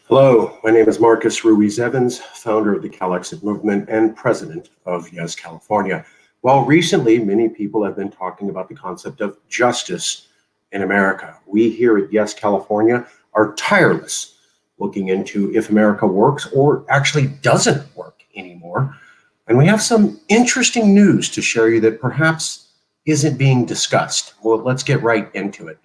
Hello, my name is Marcus Ruiz-Evans, founder of the Cal Exit Movement and president of Yes California. Well, recently, many people have been talking about the concept of justice in America. We here at Yes California are tireless looking into if America works or actually doesn't work anymore. And we have some interesting news to share you that perhaps isn't being discussed. Well, let's get right into it.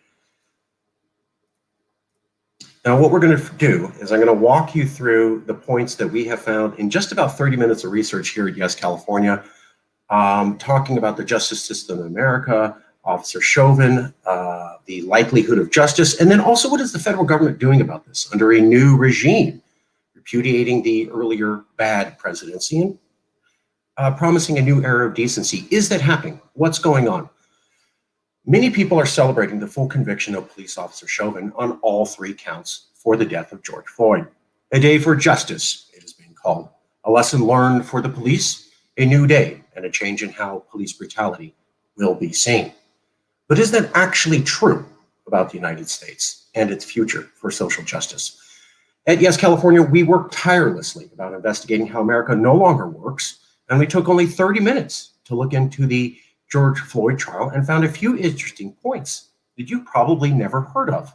Now, what we're going to do is I'm going to walk you through the points that we have found in just about 30 minutes of research here at Yes California, talking about the justice system in America, Officer Chauvin, the likelihood of justice, and then also what is the federal government doing about this under a new regime, repudiating the earlier bad presidency and promising a new era of decency. Is that happening? What's going on? Many people are celebrating the full conviction of police officer Chauvin on all 3 counts for the death of George Floyd. A day for justice, it has been called. A lesson learned for the police, a new day, and a change in how police brutality will be seen. But is that actually true about the United States and its future for social justice? At Yes California, we work tirelessly about investigating how America no longer works, and we took only 30 minutes to look into the George Floyd trial and found a few interesting points that you probably never heard of.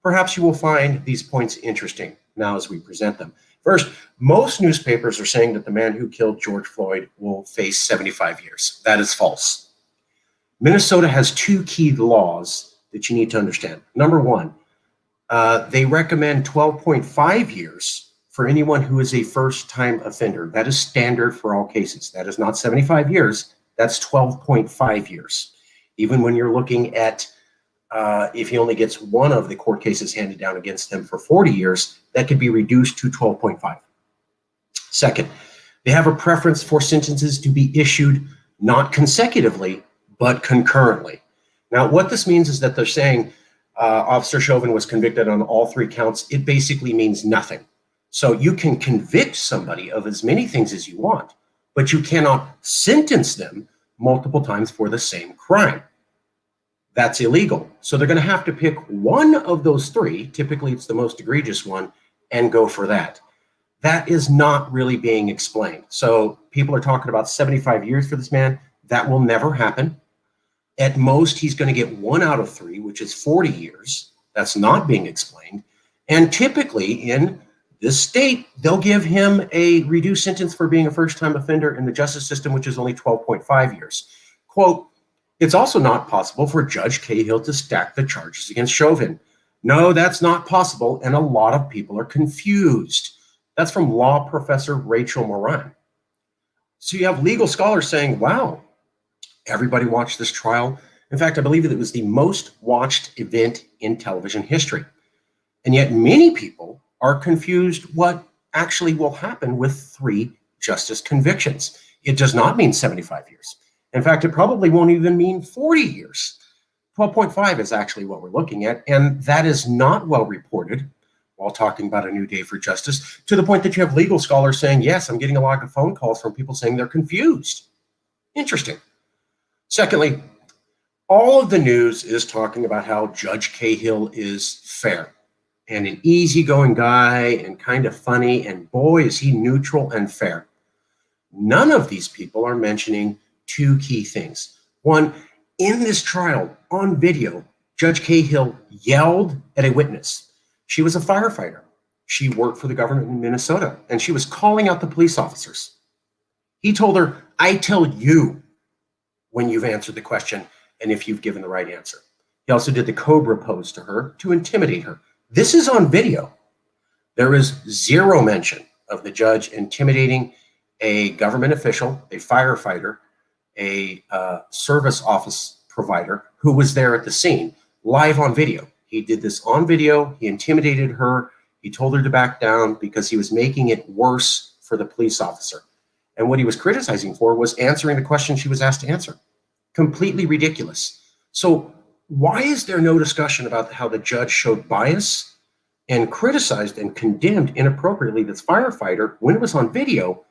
Perhaps you will find these points interesting now as we present them. First, most newspapers are saying that the man who killed George Floyd will face 75 years. That is false. Minnesota has 2 key laws that you need to understand. Number 1, they recommend 12.5 years for anyone who is a first-time offender. That is standard for all cases. That is not 75 years. That's 12.5 years. Even when you're looking at if he only gets one of the court cases handed down against him for 40 years, that could be reduced to 12.5. Second, they have a preference for sentences to be issued not consecutively, but concurrently. Now, what this means is that they're saying Officer Chauvin was convicted on all 3 counts. It basically means nothing. So you can convict somebody of as many things as you want, but you cannot sentence them multiple times for the same crime. That's illegal. So they're going to have to pick one of those 3, typically it's the most egregious one, and go for that. That is not really being explained. So people are talking about 75 years for this man. That will never happen. At most, he's going to get 1 out of 3, which is 40 years. That's not being explained. And typically in this state, they'll give him a reduced sentence for being a first-time offender in the justice system, which is only 12.5 years. Quote, it's also not possible for Judge Cahill to stack the charges against Chauvin. No, that's not possible, and a lot of people are confused. That's from law professor Rachel Moran. So you have legal scholars saying, wow, everybody watched this trial. In fact, I believe that it was the most watched event in television history. And yet many people are confused what actually will happen with 3 justice convictions. It does not mean 75 years. In fact, it probably won't even mean 40 years. 12.5 is actually what we're looking at, and that is not well reported while talking about a new day for justice, to the point that you have legal scholars saying, yes, I'm getting a lot of phone calls from people saying they're confused. Interesting. Secondly, all of the news is talking about how Judge Cahill is fair and an easygoing guy and kind of funny, and boy, is he neutral and fair. None of these people are mentioning 2 key things. One, in this trial, on video, Judge Cahill yelled at a witness. She was a firefighter. She worked for the government in Minnesota, and she was calling out the police officers. He told her, I tell you when you've answered the question and if you've given the right answer. He also did the cobra pose to her to intimidate her. This is on video. There is 0 mention of the judge intimidating a government official, a firefighter, a service office provider who was there at the scene, live on video. He did this on video. He intimidated her. He told her to back down because he was making it worse for the police officer. And what he was criticizing for was answering the question she was asked to answer. Completely ridiculous. So why is there no discussion about how the judge showed bias and criticized and condemned inappropriately this firefighter when it was on video,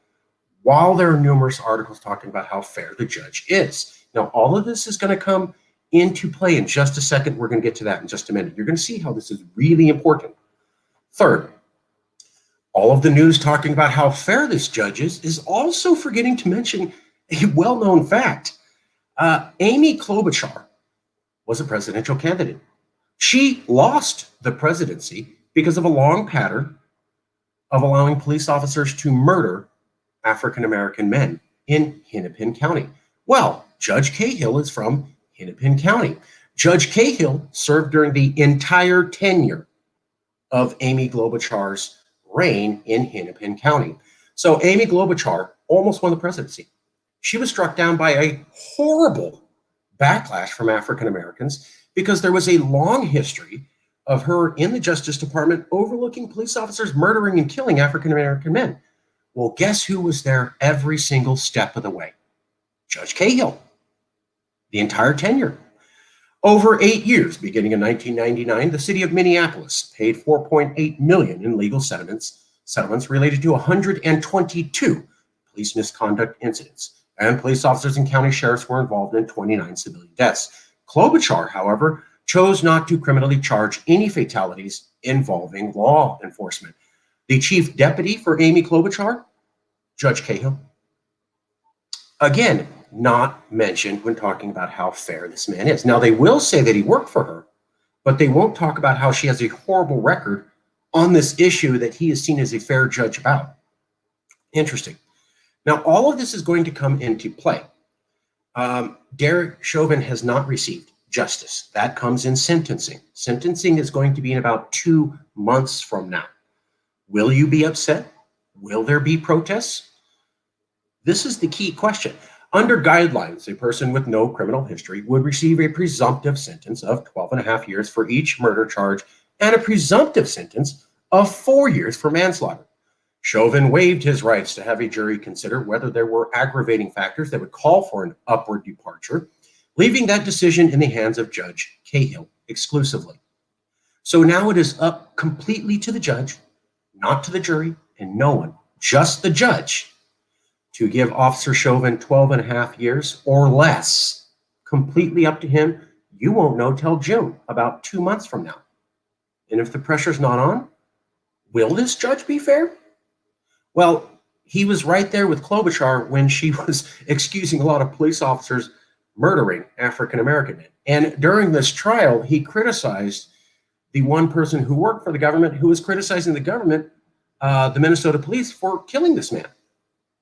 while there are numerous articles talking about how fair the judge is. Now, all of this is going to come into play in just a second. We're going to get to that in just a minute. You're going to see how this is really important. Third, all of the news talking about how fair this judge is also forgetting to mention a well-known fact. Amy Klobuchar was a presidential candidate. She lost the presidency because of a long pattern of allowing police officers to murder African-American men in Hennepin County. Well, Judge Cahill is from Hennepin County. Judge Cahill served during the entire tenure of Amy Klobuchar's reign in Hennepin County. So Amy Klobuchar almost won the presidency. She was struck down by a horrible backlash from African Americans because there was a long history of her in the Justice Department overlooking police officers murdering and killing African American men. Well, guess who was there every single step of the way? Judge Cahill. The entire tenure. Over 8 years, beginning in 1999, the city of Minneapolis paid $4.8 million in legal settlements related to 122 police misconduct incidents, and police officers and county sheriffs were involved in 29 civilian deaths. Klobuchar, however, chose not to criminally charge any fatalities involving law enforcement. The chief deputy for Amy Klobuchar, Judge Cahill, again, not mentioned when talking about how fair this man is. Now, they will say that he worked for her, but they won't talk about how she has a horrible record on this issue that he is seen as a fair judge about. Interesting. Now, all of this is going to come into play. Derek Chauvin has not received justice. That comes in sentencing. Sentencing is going to be in about 2 months from now. Will you be upset? Will there be protests? This is the key question. Under guidelines, a person with no criminal history would receive a presumptive sentence of 12.5 years for each murder charge and a presumptive sentence of 4 years for manslaughter. Chauvin waived his rights to have a jury consider whether there were aggravating factors that would call for an upward departure, leaving that decision in the hands of Judge Cahill exclusively. So now it is up completely to the judge, not to the jury, and no one, just the judge, to give Officer Chauvin 12.5 years or less. Completely up to him. You won't know till June, about 2 months from now. And if the pressure's not on, will this judge be fair? Well, he was right there with Klobuchar when she was excusing a lot of police officers murdering African American men. And during this trial, he criticized the one person who worked for the government who was criticizing the government, the Minnesota police, for killing this man.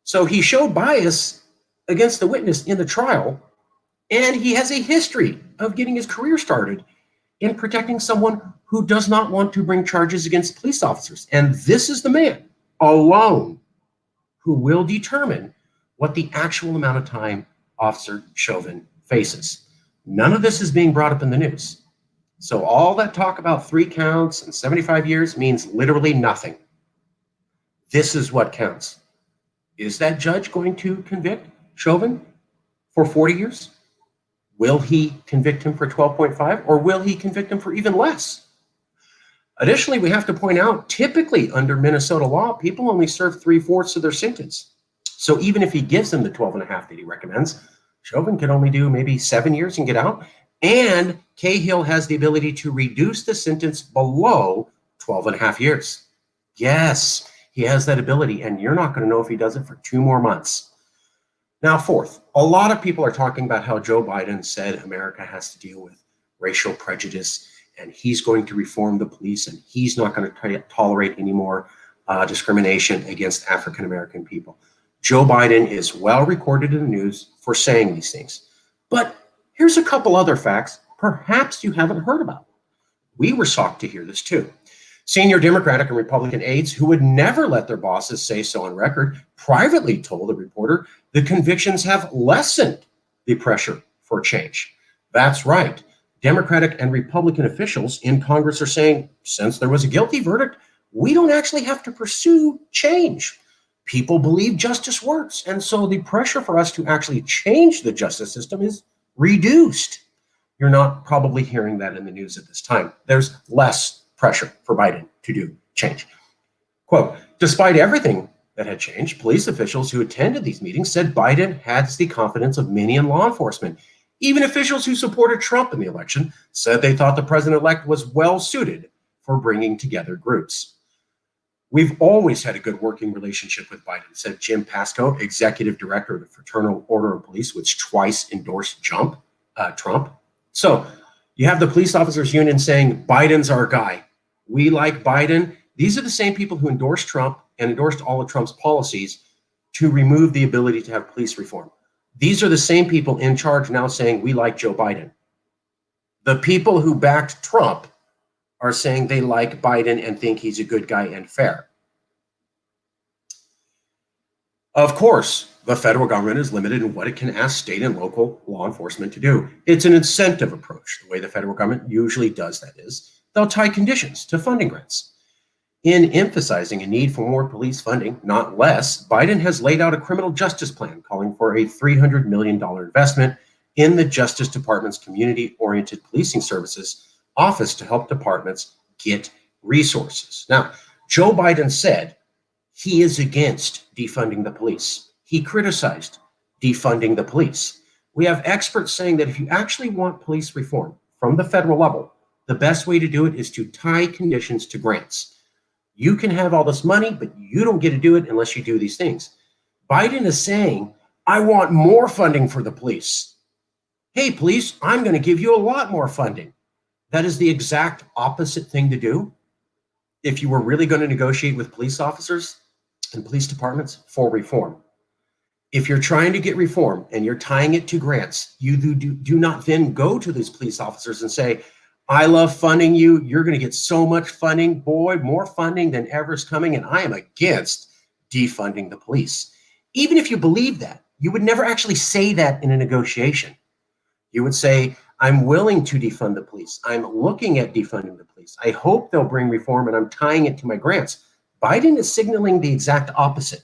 So he showed bias against the witness in the trial, and he has a history of getting his career started in protecting someone who does not want to bring charges against police officers. And this is the man alone who will determine what the actual amount of time Officer Chauvin faces. None of this is being brought up in the news. So all that talk about 3 counts and 75 years means literally nothing. This is what counts. Is that judge going to convict Chauvin for 40 years? Will he convict him for 12.5, or will he convict him for even less? Additionally, we have to point out, typically under Minnesota law, people only serve 3/4 of their sentence. So even if he gives them the 12.5 that he recommends, Chauvin could only do maybe 7 years and get out. And Cahill has the ability to reduce the sentence below 12.5 years. Yes, he has that ability, and you're not going to know if he does it for 2 more months. Now, fourth, a lot of people are talking about how Joe Biden said America has to deal with racial prejudice, and he's going to reform the police, and he's not going to tolerate any more discrimination against African American people. Joe Biden is well recorded in the news for saying these things. But here's a couple other facts perhaps you haven't heard about. We were shocked to hear this too. Senior Democratic and Republican aides who would never let their bosses say so on record privately told a reporter the convictions have lessened the pressure for change. That's right. Democratic and Republican officials in Congress are saying, since there was a guilty verdict, we don't actually have to pursue change. People believe justice works, and so the pressure for us to actually change the justice system is reduced. You're not probably hearing that in the news at this time. There's less pressure for Biden to do change. Quote, despite everything that had changed, police officials who attended these meetings said Biden has the confidence of many in law enforcement. Even officials who supported Trump in the election said they thought the president-elect was well suited for bringing together groups. We've always had a good working relationship with Biden, said Jim Pascoe, executive director of the Fraternal Order of Police, which twice endorsed Trump. So you have the police officers union saying Biden's our guy. We like Biden. These are the same people who endorsed Trump and endorsed all of Trump's policies to remove the ability to have police reform. These are the same people in charge now saying we like Joe Biden. The people who backed Trump are saying they like Biden and think he's a good guy and fair. Of course, the federal government is limited in what it can ask state and local law enforcement to do. It's an incentive approach. The way the federal government usually does that is they'll tie conditions to funding grants. In emphasizing a need for more police funding, not less, Biden has laid out a criminal justice plan calling for a $300 million investment in the Justice Department's community-oriented policing services office to help departments get resources. Now, Joe Biden said he is against defunding the police. He criticized defunding the police. We have experts saying that if you actually want police reform from the federal level, the best way to do it is to tie conditions to grants. You can have all this money, but you don't get to do it unless you do these things. Biden is saying, I want more funding for the police. Hey, police, I'm going to give you a lot more funding. That is the exact opposite thing to do if you were really going to negotiate with police officers and police departments for reform. If you're trying to get reform and you're tying it to grants, you do not then go to these police officers and say, I love funding you. You're going to get so much funding. Boy, more funding than ever is coming. And I am against defunding the police. Even if you believe that, you would never actually say that in a negotiation. You would say, I'm willing to defund the police. I'm looking at defunding the police. I hope they'll bring reform and I'm tying it to my grants. Biden is signaling the exact opposite.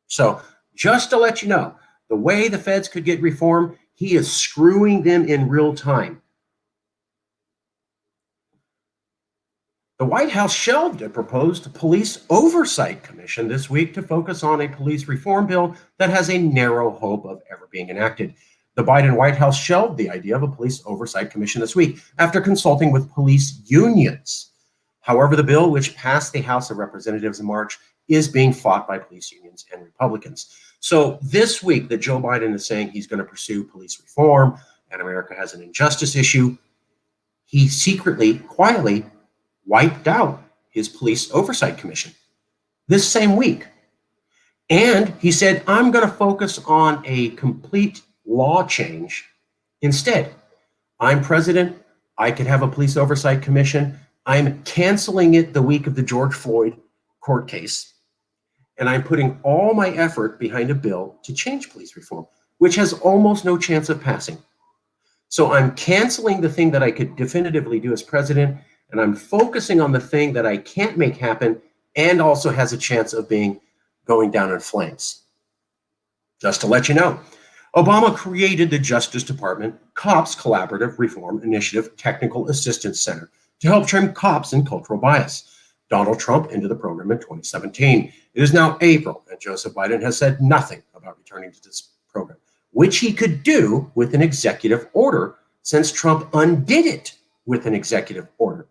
So just to let you know, the way the feds could get reform, he is screwing them in real time. The White House shelved a proposed police oversight commission this week to focus on a police reform bill that has a narrow hope of ever being enacted. The Biden White House shelved the idea of a police oversight commission this week after consulting with police unions. However, the bill, which passed the House of Representatives in March, is being fought by police unions and Republicans. So this week that Joe Biden is saying he's going to pursue police reform and America has an injustice issue, he secretly, quietly wiped out his police oversight commission this same week. And he said, I'm going to focus on a complete law change instead. I'm president. I could have a police oversight commission. I'm canceling it the week of the George Floyd court case. And I'm putting all my effort behind a bill to change police reform, which has almost no chance of passing. So I'm canceling the thing that I could definitively do as president, and I'm focusing on the thing that I can't make happen and also has a chance of going down in flames. Just to let you know, Obama created the Justice Department Cops Collaborative Reform Initiative Technical Assistance Center to help trim cops and cultural bias. Donald Trump into the program in 2017. It is now April, and Joseph Biden has said nothing about returning to this program, which he could do with an executive order since Trump undid it with an executive order.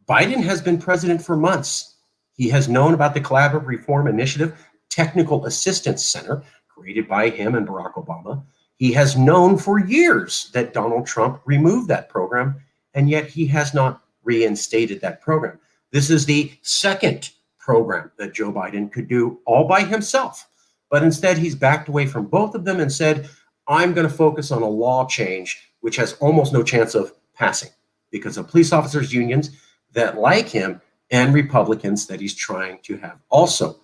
Biden has been president for months. He has known about the Collaborative Reform Initiative Technical Assistance Center created by him and Barack Obama. He has known for years that Donald Trump removed that program, and yet he has not reinstated that program. This is the second program that Joe Biden could do all by himself. But instead, he's backed away from both of them and said, I'm going to focus on a law change, which has almost no chance of passing because of police officers' unions that like him and Republicans that he's trying to have also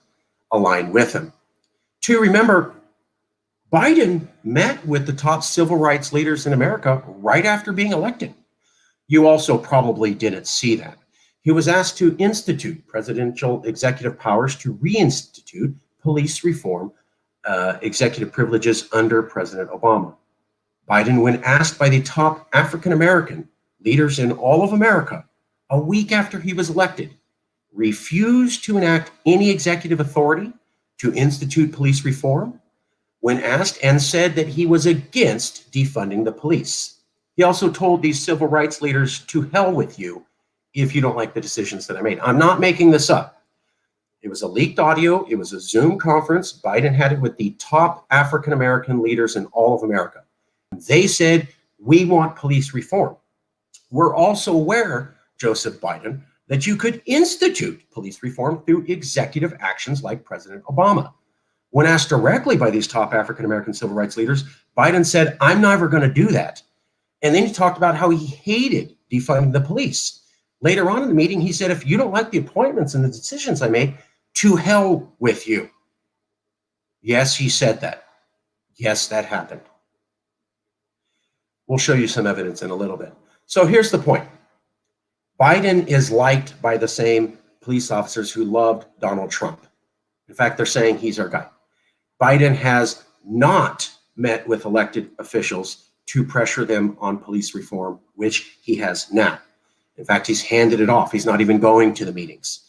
align with him. To remember, Biden met with the top civil rights leaders in America right after being elected. You also probably didn't see that. He was asked to institute presidential executive powers to reinstitute police reform executive privileges under President Obama. Biden, when asked by the top African-American leaders in all of America a week after he was elected, refused to enact any executive authority to institute police reform when asked, and said that he was against defunding the police. He also told these civil rights leaders, to hell with you if you don't like the decisions that I made. I'm not making this up. It was a leaked audio. It was a Zoom conference. Biden had it with the top African-American leaders in all of America. They said, we want police reform. We're also aware, Joseph Biden, that you could institute police reform through executive actions like President Obama. When asked directly by these top African-American civil rights leaders, Biden said, I'm never going to do that. And then he talked about how he hated defunding the police. Later on in the meeting, he said, if you don't like the appointments and the decisions I make, to hell with you. Yes, he said that. Yes, that happened. We'll show you some evidence in a little bit. So here's the point. Biden is liked by the same police officers who loved Donald Trump. In fact, they're saying he's our guy. Biden has not met with elected officials to pressure them on police reform, which he has now. In fact, he's handed it off. He's not even going to the meetings.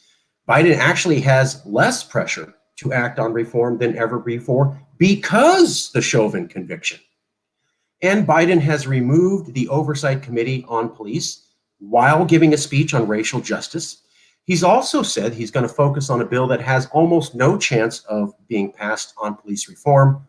Biden actually has less pressure to act on reform than ever before because the Chauvin conviction. And Biden has removed the Oversight Committee on Police while giving a speech on racial justice. He's also said he's going to focus on a bill that has almost no chance of being passed on police reform.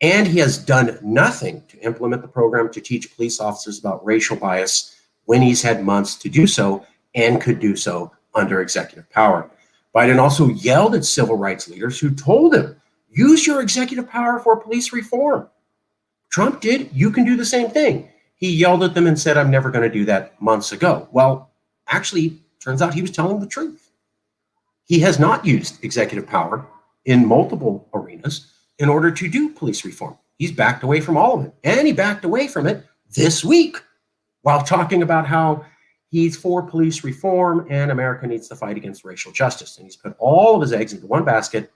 And he has done nothing to implement the program to teach police officers about racial bias when he's had months to do so and could do so under executive power. Biden also yelled at civil rights leaders who told him, use your executive power for police reform. Trump did, you can do the same thing. He yelled at them and said, I'm never going to do that months ago. Well, actually, turns out he was telling the truth. He has not used executive power in multiple arenas in order to do police reform. He's backed away from all of it. And he backed away from it this week while talking about how he's for police reform and America needs to fight against racial justice. And he's put all of his eggs into one basket,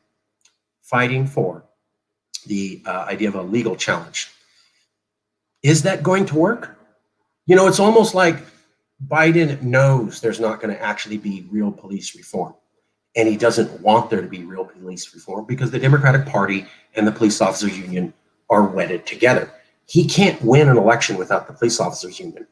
fighting for the idea of a legal challenge. Is that going to work? You know, it's almost like Biden knows there's not going to actually be real police reform. And he doesn't want there to be real police reform because the Democratic Party and the Police Officers Union are wedded together. He can't win an election without the Police Officers Union.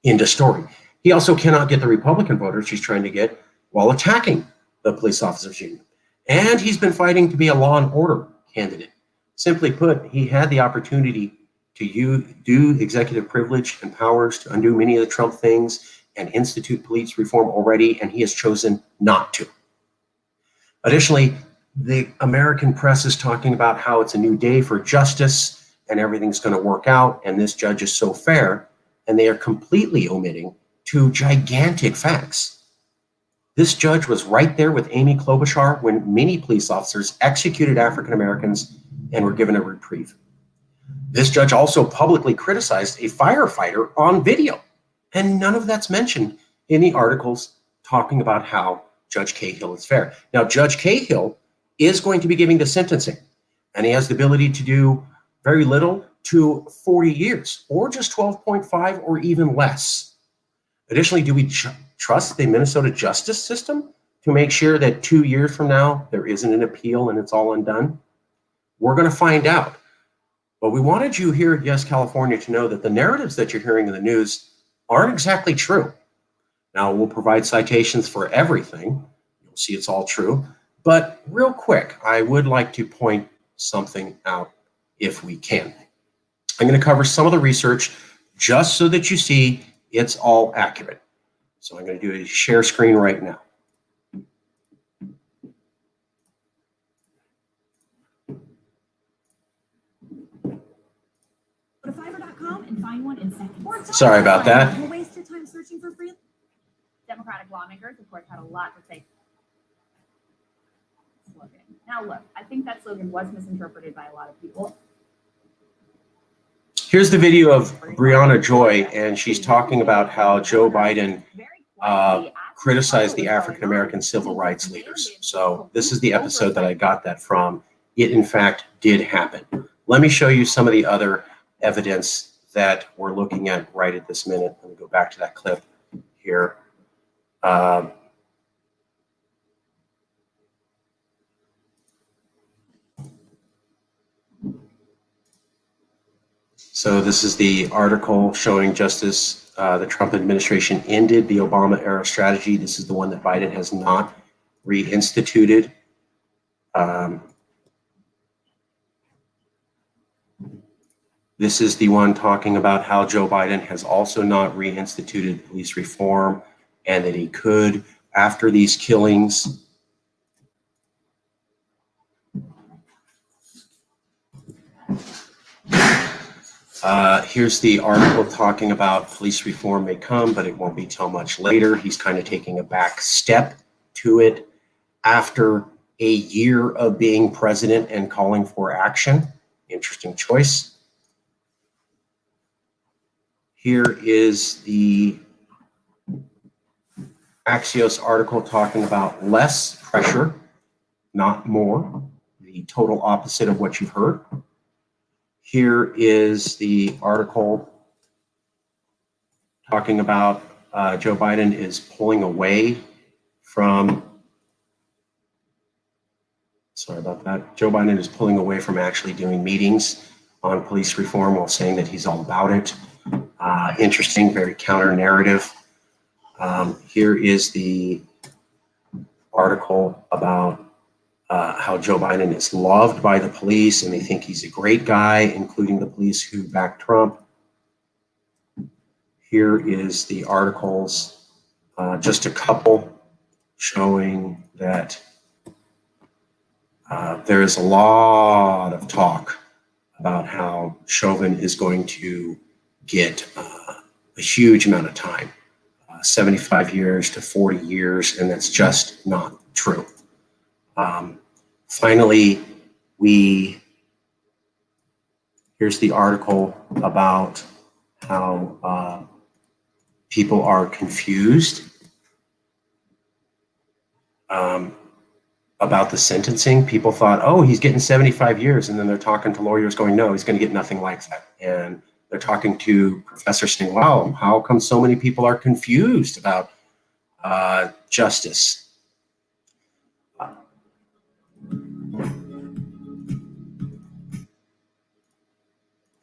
End of story. He also cannot get the Republican voters he's trying to get while attacking the Police Officers Union. And he's been fighting to be a law and order candidate. Simply put, he had the opportunity to do executive privilege and powers to undo many of the Trump things and institute police reform already, and he has chosen not to. Additionally, the American press is talking about how it's a new day for justice and everything's going to work out, and this judge is so fair, and they are completely omitting two gigantic facts. This judge was right there with Amy Klobuchar when many police officers executed African Americans and were given a reprieve. This judge also publicly criticized a firefighter on video, and none of that's mentioned in the articles talking about how Judge Cahill is fair. Now, Judge Cahill is going to be giving the sentencing, and he has the ability to do very little to 40 years, or just 12.5 or even less. Additionally, do we trust the Minnesota justice system to make sure that 2 years from now there isn't an appeal and it's all undone? We're going to find out. But we wanted you here at Yes California to know that the narratives that you're hearing in the news aren't exactly true. Now, we'll provide citations for everything. You'll see it's all true. But real quick, I would like to point something out if we can. I'm going to cover some of the research just so that you see it's all accurate. So I'm going to do a share screen right now. Go to Fiverr.com and find one in seconds. Sorry about that. You'll waste your time searching for free. Democratic lawmakers, of course, had a lot to say. Slogan. Now, look, I think that slogan was misinterpreted by a lot of people. Here's the video of Breonna Joy, and she's talking about how Joe Biden criticized the African-American civil rights leaders. So this is the episode that I got that from. It, in fact, did happen. Let me show you some of the other evidence that we're looking at right at this minute. Let me go back to that clip here. So this is the article showing justice. The Trump administration ended the Obama era strategy. This is the one that Biden has not reinstituted. This is the one talking about how Joe Biden has also not reinstituted police reform, and that he could after these killings. Here's the article talking about police reform may come, but it won't be till much later. He's kind of taking a back step to it after a year of being president and calling for action. Interesting choice. Here is the Axios article talking about less pressure, not more, the total opposite of what you've heard. Here is the article talking about Joe Biden is pulling away from, sorry about that, Joe Biden is pulling away from actually doing meetings on police reform while saying that he's all about it. Interesting, very counter narrative. Here is the article about how Joe Biden is loved by the police and they think he's a great guy, including the police who backed Trump. Here is the articles, just a couple, showing that there is a lot of talk about how Chauvin is going to get a huge amount of time, 75 years to 40 years, and that's just not true. Finally, here's the article about how people are confused about the sentencing. People thought, oh, he's getting 75 years, and then they're talking to lawyers going, no, he's going to get nothing like that. And they're talking to professors saying, wow, how come so many people are confused about justice?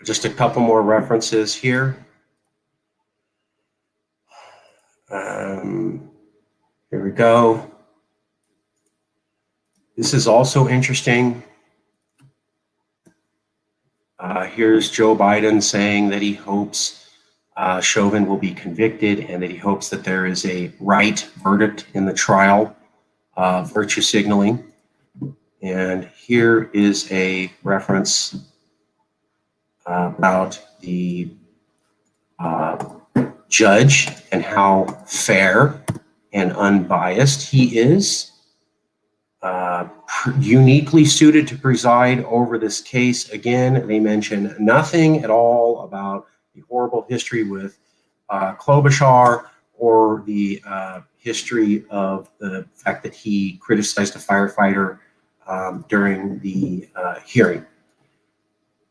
Just a couple more references here. Here we go. This is also interesting. Here's Joe Biden saying that he hopes Chauvin will be convicted and that he hopes that there is a right verdict in the trial, virtue signaling. And here is a reference about the judge and how fair and unbiased he is, uniquely suited to preside over this case. Again, they mention nothing at all about the horrible history with Klobuchar or the history of the fact that he criticized a firefighter during the hearing.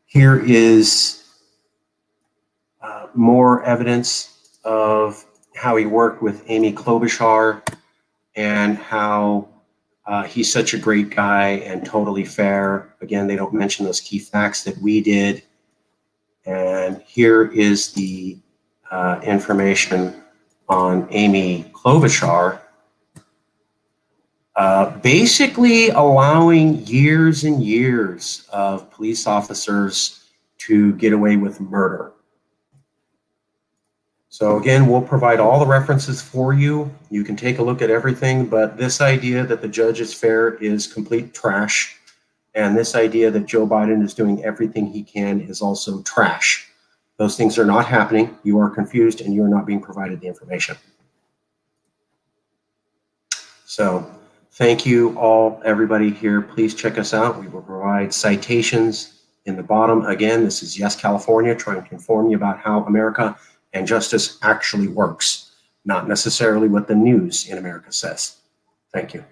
Here is more evidence of how he worked with Amy Klobuchar and how he's such a great guy and totally fair. Again, they don't mention those key facts that we did. And here is the information on Amy Klobuchar, basically allowing years and years of police officers to get away with murder. So again, we'll provide all the references for you. You can take a look at everything, but this idea that the judge is fair is complete trash. And this idea that Joe Biden is doing everything he can is also trash. Those things are not happening. You are confused and you are not being provided the information. So thank you all, everybody here. Please check us out. We will provide citations in the bottom. Again, this is Yes California, trying to inform you about how America and justice actually works, not necessarily what the news in America says. Thank you.